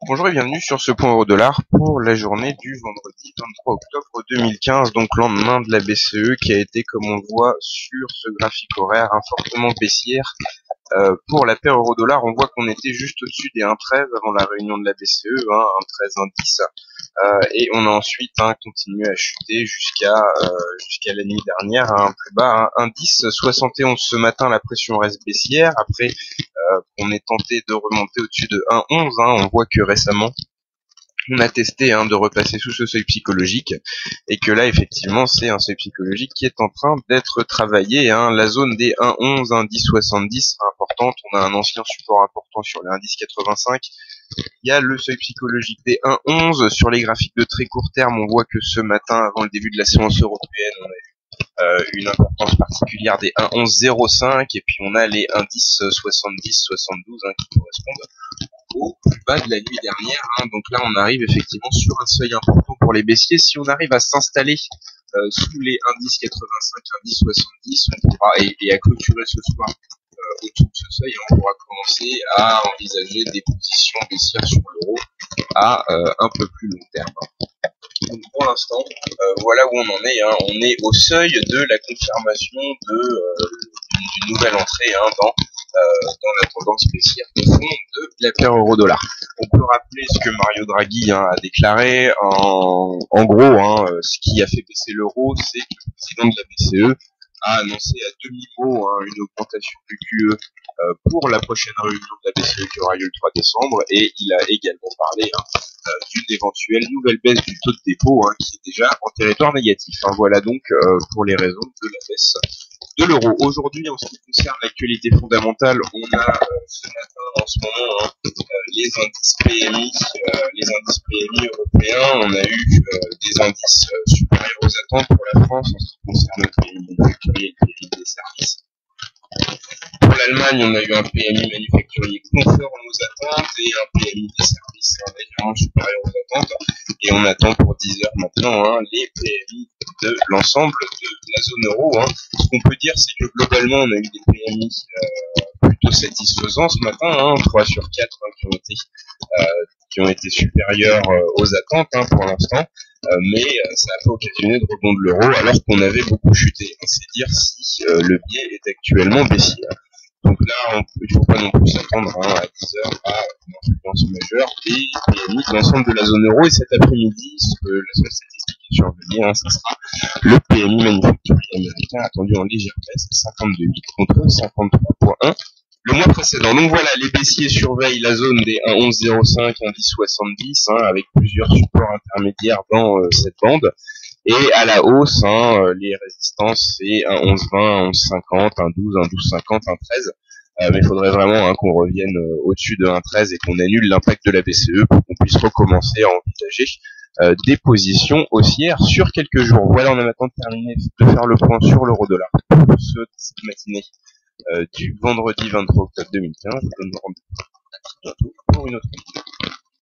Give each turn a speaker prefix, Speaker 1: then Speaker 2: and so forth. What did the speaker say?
Speaker 1: Bonjour et bienvenue sur ce point euro-dollar pour la journée du vendredi 23 octobre 2015, donc lendemain de la BCE qui a été, comme on le voit sur ce graphique horaire, fortement baissière. Pour la paire euro-dollar, on voit qu'on était juste au-dessus des 1,13 avant la réunion de la BCE, 1,13, 1,10, et on a ensuite continué à chuter jusqu'à la nuit dernière, plus bas, 1,10, 71 ce matin, la pression reste baissière. Après, on est tenté de remonter au-dessus de 1,11, on voit que récemment, on a testé de repasser sous ce seuil psychologique et que là effectivement c'est un seuil psychologique qui est en train d'être travaillé. La zone des 1,11, 1,10,70 sera importante. On a un ancien support important sur les 1,10,85. Il y a le seuil psychologique des 1,11 sur les graphiques de très court terme. On voit que ce matin, avant le début de la séance européenne, on a eu une importance particulière des 1,11,05 et puis on a les 1,10,70,72 qui correspondent au plus bas de la nuit dernière. Donc là, on arrive effectivement sur un seuil important pour les baissiers. Si on arrive à s'installer sous les 1,10,85, 1,10,70, on pourra, et à clôturer ce soir autour de ce seuil, on pourra commencer à envisager des positions baissières sur l'euro à un peu plus long terme. Donc pour l'instant, voilà où on en est. On est au seuil de la confirmation d'une nouvelle entrée dans la tendance baissière de fond de la paire euro-dollar. On peut rappeler ce que Mario Draghi a déclaré. En gros, ce qui a fait baisser l'euro, c'est que le président de la BCE a annoncé à demi-mot une augmentation du QE pour la prochaine réunion de la BCE qui aura lieu le 3 décembre, et il a également parlé d'une éventuelle nouvelle baisse du taux de dépôt qui est déjà en territoire négatif. Voilà donc pour les raisons de la baisse de l'euro. Aujourd'hui, en ce qui concerne l'actualité fondamentale, on a ce matin, en ce moment, les indices PMI européens. On a eu des indices supérieurs aux attentes pour la France en ce qui concerne le PMI manufacturier et le PMI des services. Pour l'Allemagne, on a eu un PMI manufacturier conforme aux attentes et un PMI des services légèrement supérieur aux attentes. Et on attend pour 10 heures maintenant les PMI de l'ensemble de la zone euro. Ce qu'on peut dire, c'est que globalement, on a eu des PMI plutôt satisfaisants ce matin, 3 sur 4 qui ont été supérieurs aux attentes pour l'instant. Mais ça a fait occasionner de rebond de l'euro alors qu'on avait beaucoup chuté. C'est dire si le biais est actuellement baissier. Donc là, il ne faut pas non plus s'attendre à 10 heures à une influence majeure des PMI de l'ensemble de la zone euro. Et cet après-midi, la seule statistique qui est survenue, ça sera le PMI manufacturier américain attendu en légère baisse, 52,8 contre 53,1 le mois précédent. Donc voilà, les baissiers surveillent la zone des 1,11,05, 1,10,70, avec plusieurs supports intermédiaires dans cette bande. Et à la hausse, les résistances, c'est 1,11,20, 1,11,50, 1,12, 1,12,50, 1,13. Mais il faudrait vraiment qu'on revienne au-dessus de 1,13 et qu'on annule l'impact de la BCE pour qu'on puisse recommencer à envisager des positions haussières sur quelques jours. Voilà, on a maintenant terminé de faire le point sur l'euro-dollar pour cette matinée du vendredi 23 octobre 2015. Je vous donne rendez-vous à très bientôt pour une autre vidéo.